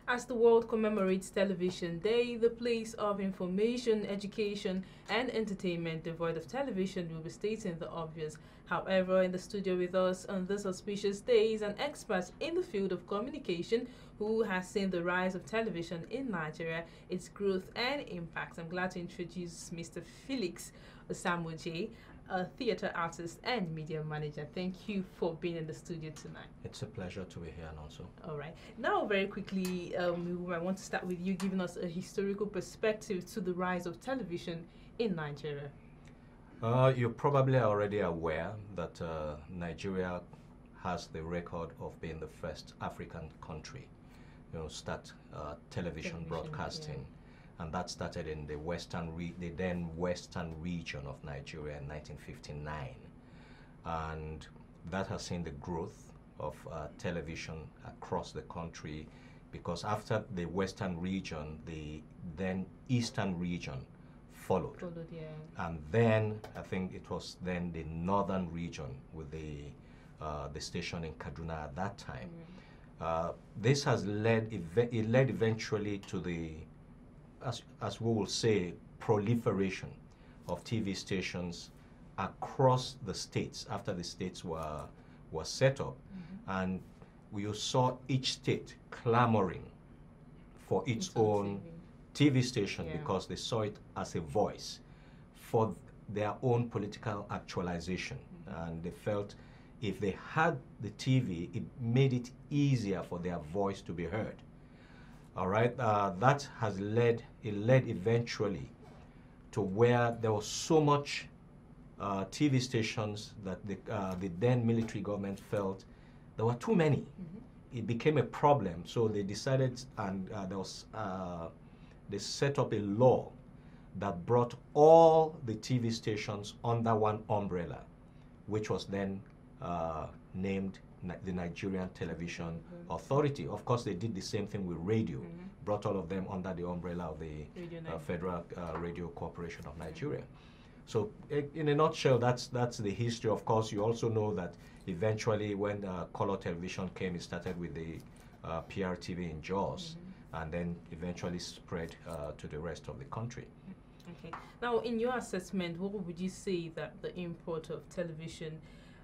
As the world commemorates Television Day, the place of information, education, and entertainment devoid of television will be stating the obvious. However, in the studio with us on this auspicious day is an expert in the field of communication who has seen the rise of television in Nigeria, its growth and impact. I'm glad to introduce Mr. Felix Oisamoje, a theater artist and media manager. Thank you for being in the studio tonight. It's a pleasure to be here, and also. All right. Now, very quickly, we might want to start with you giving us a historical perspective to the rise of television in Nigeria. You're probably already aware that Nigeria has the record of being the first African country, start television broadcasting. Yeah. And that started in the the then western region of Nigeria in 1959. And that has seen the growth of television across the country, because after the western region, the then eastern region followed. Yeah. And then I think it was then the northern region with the station in Kaduna at that time. This has led eventually to the, as we will say, proliferation of TV stations across the states after the states were set up. And we saw each state clamoring for its own TV station, because they saw it as a voice for their own political actualization. And they felt if they had the TV, it made it easier for their voice to be heard. All right, that has led eventually to where there was so much TV stations that the then military government felt there were too many. It became a problem, so they decided, and they set up a law that brought all the TV stations under one umbrella, which was then named the Nigerian Television Authority. Of course, they did the same thing with radio, brought all of them under the umbrella of the Federal Radio Corporation of Nigeria. So in a nutshell, that's the history. Of course, you also know that eventually when color television came, it started with the PRTV in Jos, and then eventually spread to the rest of the country. Okay. Now, in your assessment, what would you say that the import of television,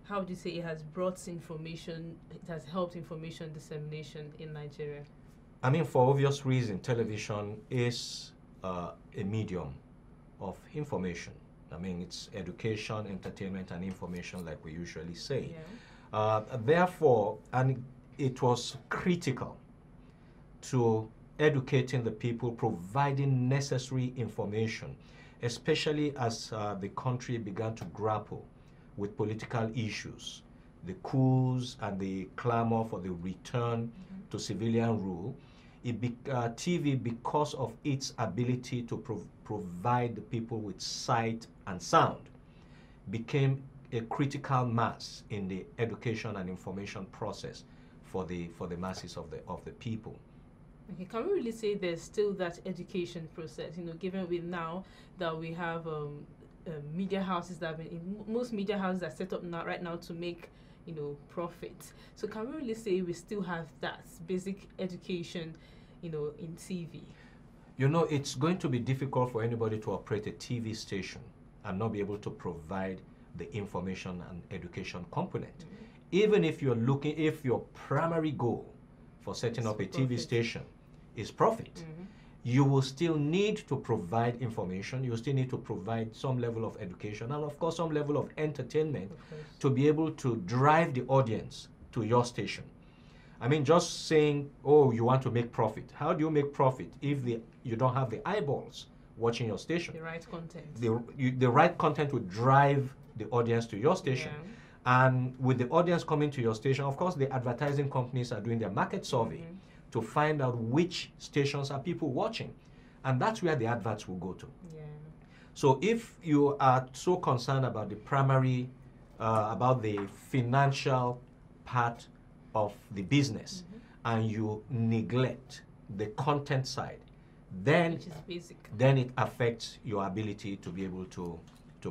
how would you say it has brought information, it has helped information dissemination in Nigeria? I mean, for obvious reason, television is a medium of information. I mean, it's education, entertainment, and information, like we usually say. Therefore, and it was critical to educating the people, providing necessary information, especially as the country began to grapple with political issues, the coups and the clamor for the return to civilian rule. TV, because of its ability to provide the people with sight and sound, became a critical mass in the education and information process for the masses of the people. Okay, can we really say there's still that education process? Given with now that we have media houses most media houses are set up right now to make profit. So can we really say we still have that basic education, in TV? It's going to be difficult for anybody to operate a TV station and not be able to provide the information and education component. Even if if your primary goal for setting up a TV station is profit, you will still need to provide information, you still need to provide some level of education, and of course some level of entertainment to be able to drive the audience to your station. I mean, just saying, oh, you want to make profit. How do you make profit if you don't have the eyeballs watching your station? The right content. The right content will drive the audience to your station. And with the audience coming to your station, of course, the advertising companies are doing their market survey to find out which stations are people watching. And that's where the adverts will go to. So if you are so concerned about the primary, about the financial part of the business, and you neglect the content side, then which is basic, then it affects your ability to be able to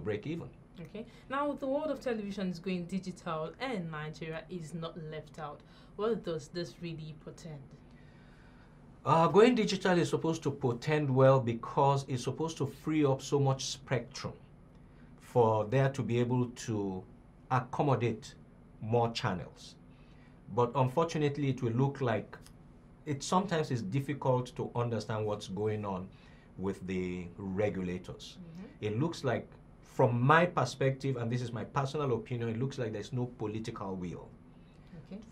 break even. Okay. Now, the world of television is going digital and Nigeria is not left out. What does this really portend? Going digital is supposed to portend well because it's supposed to free up so much spectrum for there to be able to accommodate more channels. But unfortunately, it will look like it sometimes is difficult to understand what's going on with the regulators. It looks like, from my perspective, and this is my personal opinion, it looks like there's no political will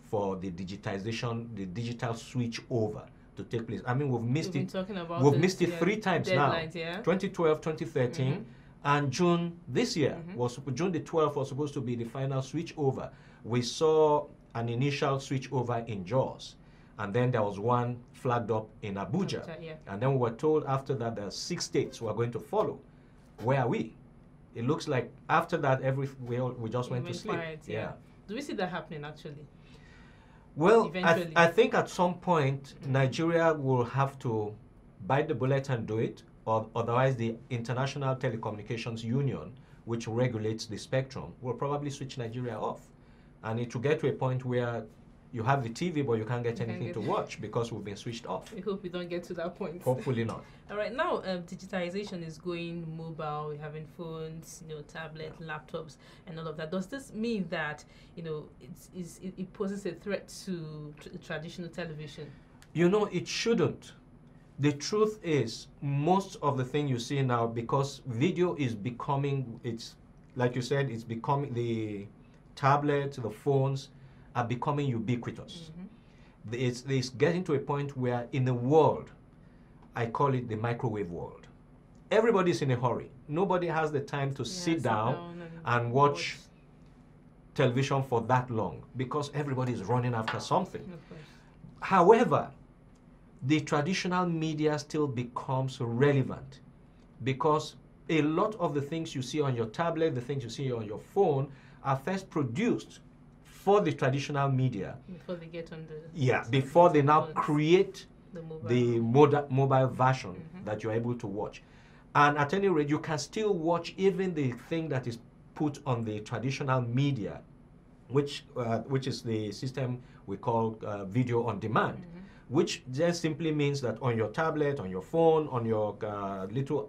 for the digitization, the digital switch over to take place. I mean, we've missed it. We've missed it 3 times now. 2012, 2013, and June this year was June the 12th was supposed to be the final switch over. We saw an initial switch over in Jos, and then there was one flagged up in Abuja, and then we were told after that there are 6 states who are going to follow. Where are we? It looks like after that we just went to sleep. Quiet, Do we see that happening actually? Well, I think at some point Nigeria will have to bite the bullet and do it, or otherwise the International Telecommunications Union, which regulates the spectrum, will probably switch Nigeria off. And it will get to a point where you have the TV, but you can't get anything to watch because we've been switched off. We hope we don't get to that point. Hopefully not. All right, now digitization is going mobile. We're having phones, tablet, laptops, and all of that. Does this mean that it poses a threat to traditional television? It shouldn't. The truth is, most of the thing you see now, because video is becoming, it's like you said, it's becoming, the tablets, the phones are becoming ubiquitous. It's getting to a point where in the world, I call it the microwave world. Everybody's in a hurry. Nobody has the time to sit down and watch television for that long because everybody's running after something. However, the traditional media still becomes relevant because a lot of the things you see on your tablet, the things you see on your phone are first produced for the traditional media. Before they get on the... before they now create the mobile version that you're able to watch. And at any rate, you can still watch even the thing that is put on the traditional media, which is the system we call video on demand, which just simply means that on your tablet, on your phone, on your little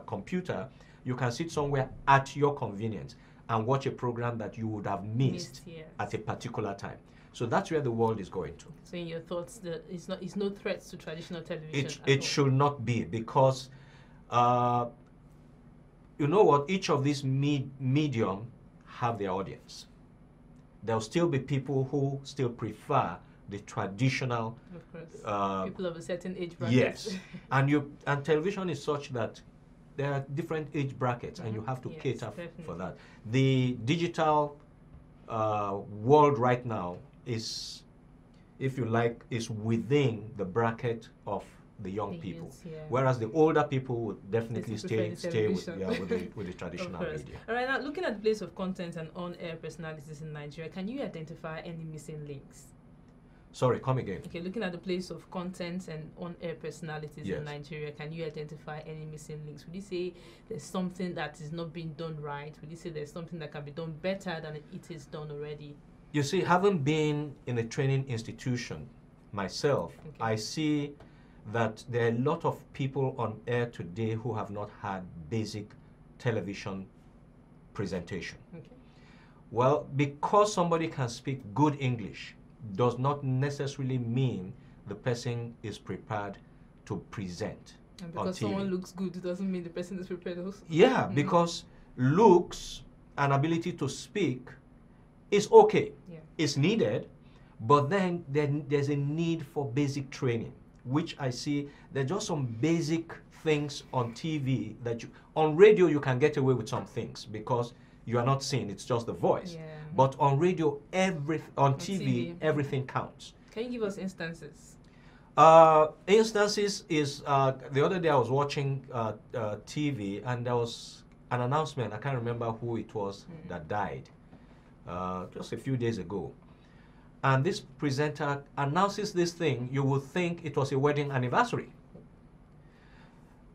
computer, you can sit somewhere at your convenience and watch a program that you would have missed at a particular time. So that's where the world is going to. So in your thoughts, that it's no threat to traditional television? It should not be, because you know what? Each of these medium have their audience. There'll still be people who still prefer the traditional. Of course. People of a certain age bracket. Yes. and television is such that there are different age brackets, and you have to cater for that. The digital world right now is, if you like, is within the bracket of the young people, whereas the older people would definitely stay with the traditional media. All right, now looking at the place of content and on-air personalities in Nigeria, can you identify any missing links? Sorry, come again. Okay, looking at the place of content and on-air personalities in Nigeria, can you identify any missing links? Would you say there's something that is not being done right? Would you say there's something that can be done better than it is done already? You see, having been in a training institution myself, I see that there are a lot of people on air today who have not had basic television presentation. Well, because somebody can speak good English does not necessarily mean the person is prepared to present. And because someone looks good, it doesn't mean the person is prepared also. Yeah, because looks and ability to speak is okay. It's needed, but then there's a need for basic training, which I see there are just some basic things on TV that on radio you can get away with some things because you are not seeing, it's just the voice. But on radio, on TV, everything counts. Can you give us instances? Instances is, the other day I was watching TV and there was an announcement, I can't remember who it was that died, just a few days ago. And this presenter announces this thing, you would think it was a wedding anniversary.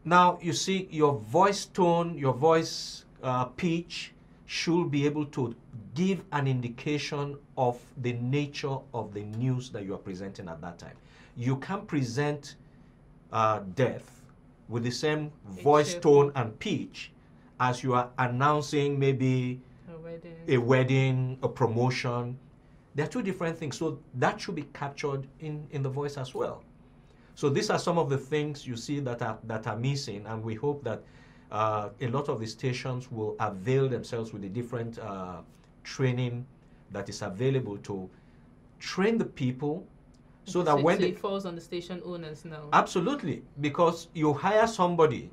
Now, you see, your voice tone, your voice pitch should be able to give an indication of the nature of the news that you are presenting at that time. You can't present depth, with the same voice tone and pitch as you are announcing maybe a wedding, a promotion. They're two different things. So that should be captured in the voice as well. So these are some of the things you see that are missing, and we hope that a lot of the stations will avail themselves with the different training that is available to train the people, so that when it falls on the station owners now. Absolutely, because you hire somebody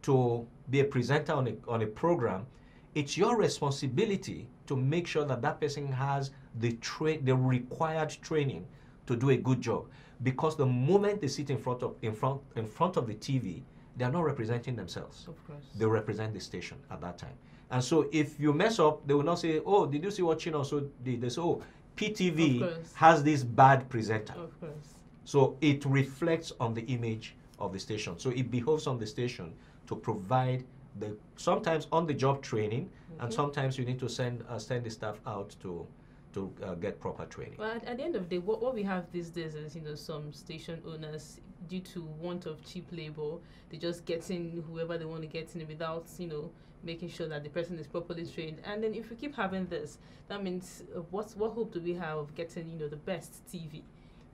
to be a presenter on a program, it's your responsibility to make sure that that person has the required training to do a good job. Because the moment they sit in front of the TV, they are not representing themselves. Of course. They represent the station at that time. And so if you mess up, they will not say, "Oh, did you see what Chino also did?" They say, "Oh, PTV has this bad presenter." Of course. So it reflects on the image of the station. So it behoves on the station to provide the sometimes on-the-job training, and sometimes you need to send the staff out to get proper training. Well, at the end of the day, what we have these days is, some station owners, due to want of cheap labor, they just get in whoever they want to get in without, making sure that the person is properly trained. And then if we keep having this, that means what hope do we have of getting, the best TV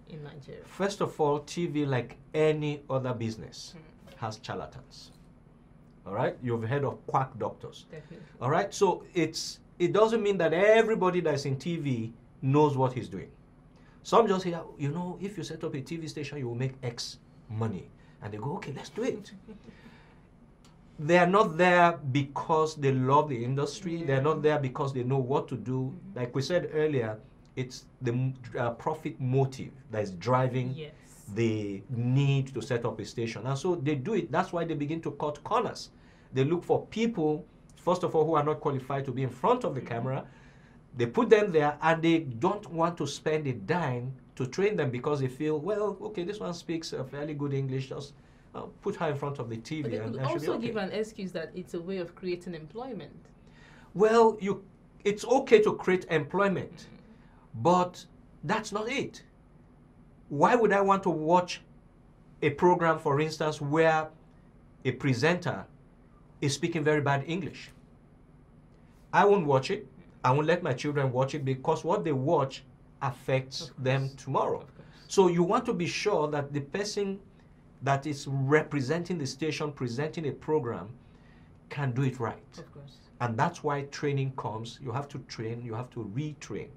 in Nigeria? First of all, TV, like any other business, has charlatans. All right? You've heard of quack doctors. Definitely. All right? So it doesn't mean that everybody that's in TV knows what he's doing. Some just say, if you set up a TV station, you will make X money. And they go, okay, let's do it. They are not there because they love the industry. They're not there because they know what to do. Like we said earlier, it's the profit motive that is driving the need to set up a station. And so they do it. That's why they begin to cut corners. They look for people, first of all, who are not qualified to be in front of the camera. They put them there, and they don't want to spend a dime to train them because they feel, well, okay, this one speaks a fairly good English, just put her in front of the TV. But they and could should be also okay. give an excuse that it's a way of creating employment. Well, it's okay to create employment, but that's not it. Why would I want to watch a program, for instance, where a presenter is speaking very bad English? I won't watch it. I won't let my children watch it, because what they watch affects them tomorrow. So you want to be sure that the person that is representing the station, presenting a program, can do it right. Of course. And that's why training comes. You have to train, you have to retrain.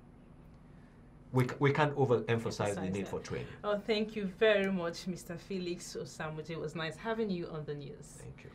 We can't overemphasize the need for training. Oh, thank you very much, Mr. Felix Oisamoje. It was nice having you on the news. Thank you.